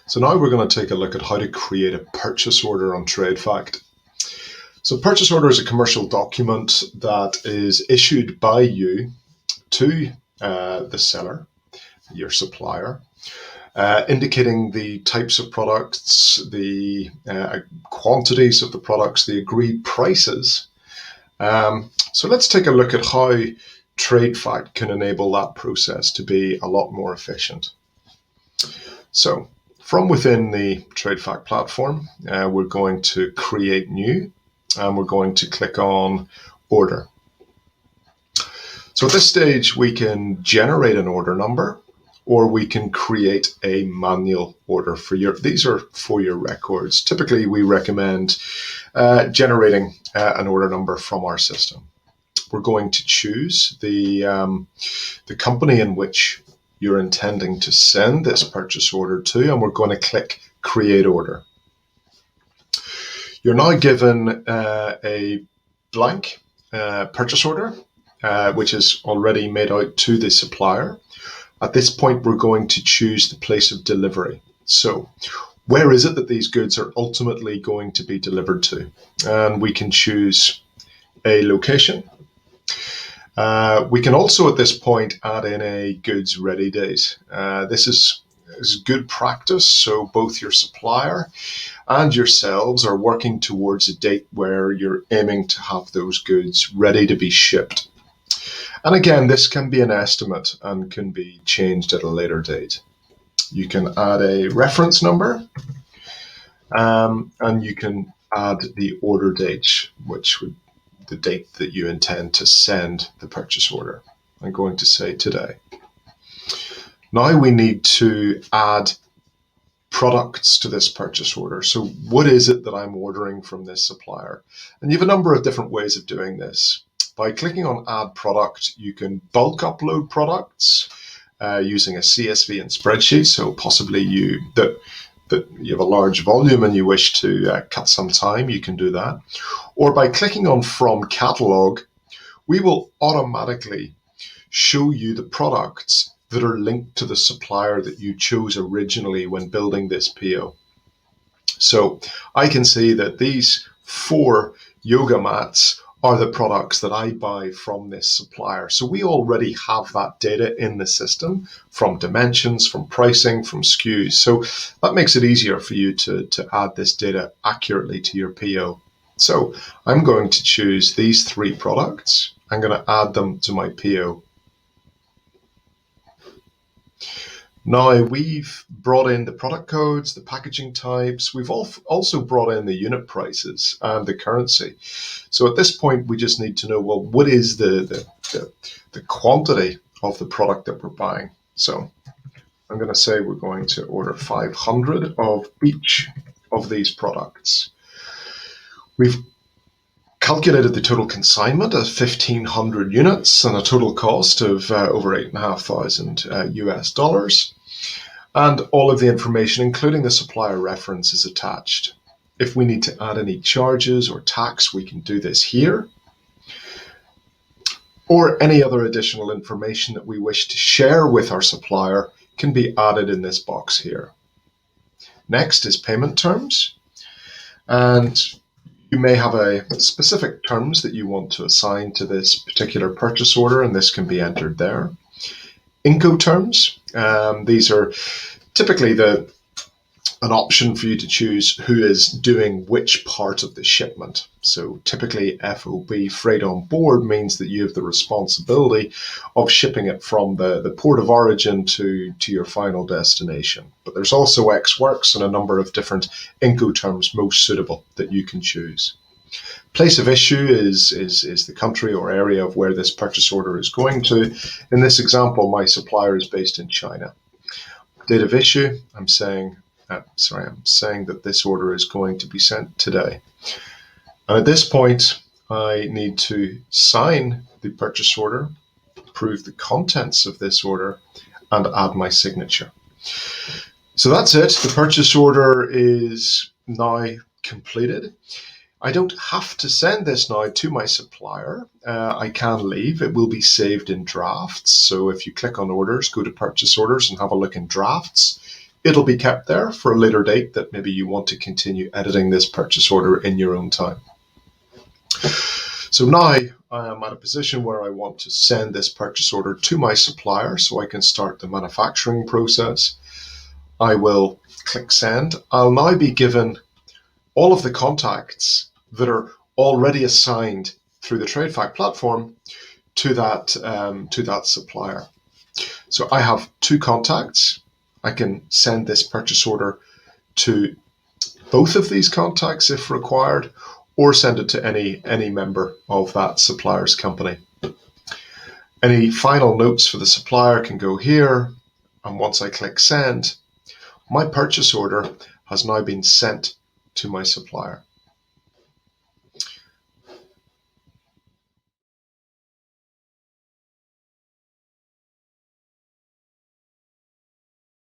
So now we're going to take a look at how to create a purchase order on Tradefact. So purchase order is a commercial document that is issued by you to the seller, your supplier, indicating the types of products, the quantities of the products, the agreed prices. So let's take a look at how Tradefact can enable that process to be a lot more efficient. So from within the Tradefact platform, we're going to create new, and we're going to click on order. So at this stage, we can generate an order number, or we can create a manual order for these are for your records. Typically, we recommend generating an order number from our system. We're going to choose the company in which you're intending to send this purchase order to, and we're going to click Create Order. You're now given a blank purchase order, which is already made out to the supplier. At this point, we're going to choose the place of delivery. So where is it that these goods are ultimately going to be delivered to? And we can choose a location. We can also at this point add in a goods ready date. This is good practice, so both your supplier and yourselves are working towards a date where you're aiming to have those goods ready to be shipped. And again, this can be an estimate and can be changed at a later date. You can add a reference number, and you can add the order date, which would the date that you intend to send the purchase order. I'm going to say today. Now we need to add products to this purchase order. So what is it that I'm ordering from this supplier? And you have a number of different ways of doing this. By clicking on Add Product, you can bulk upload products using a CSV and spreadsheet. So possibly that you have a large volume and you wish to cut some time, you can do that. Or by clicking on From Catalog, we will automatically show you the products that are linked to the supplier that you chose originally when building this PO. So I can see that these 4 yoga mats are the products that I buy from this supplier. So we already have that data in the system from dimensions, from pricing, from SKUs. So that makes it easier for you to add this data accurately to your PO. So I'm going to choose these 3 products. I'm going to add them to my PO. Now we've brought in the product codes, the packaging types. We've also brought in the unit prices and the currency. So at this point, we just need to know, well, what is the quantity of the product that we're buying? So I'm going to say we're going to order 500 of each of these products. We've calculated the total consignment as 1,500 units and a total cost of over $8,500 US dollars. And all of the information, including the supplier reference, is attached. If we need to add any charges or tax, we can do this here. Or any other additional information that we wish to share with our supplier can be added in this box here. Next is payment terms. And you may have a specific terms that you want to assign to this particular purchase order, and this can be entered there. Incoterms, these are typically an option for you to choose who is doing which part of the shipment. So typically FOB, freight on board, means that you have the responsibility of shipping it from the port of origin to your final destination. But there's also ex works and a number of different Incoterms most suitable that you can choose. Place of issue is the country or area of where this purchase order is going to. In this example, my supplier is based in China. Date of issue, I'm saying that this order is going to be sent today. And at this point, I need to sign the purchase order, approve the contents of this order, and add my signature. So that's it. The purchase order is now completed. I don't have to send this now to my supplier. I can leave. It will be saved in drafts. So if you click on orders, go to purchase orders and have a look in drafts, it'll be kept there for a later date that maybe you want to continue editing this purchase order in your own time. So now I am at a position where I want to send this purchase order to my supplier so I can start the manufacturing process. I will click send. I'll now be given all of the contacts that are already assigned through the Tradefact platform to that supplier. So I have 2 contacts. I can send this purchase order to both of these contacts if required, or send it to any member of that supplier's company. Any final notes for the supplier can go here, and once I click send, my purchase order has now been sent to my supplier.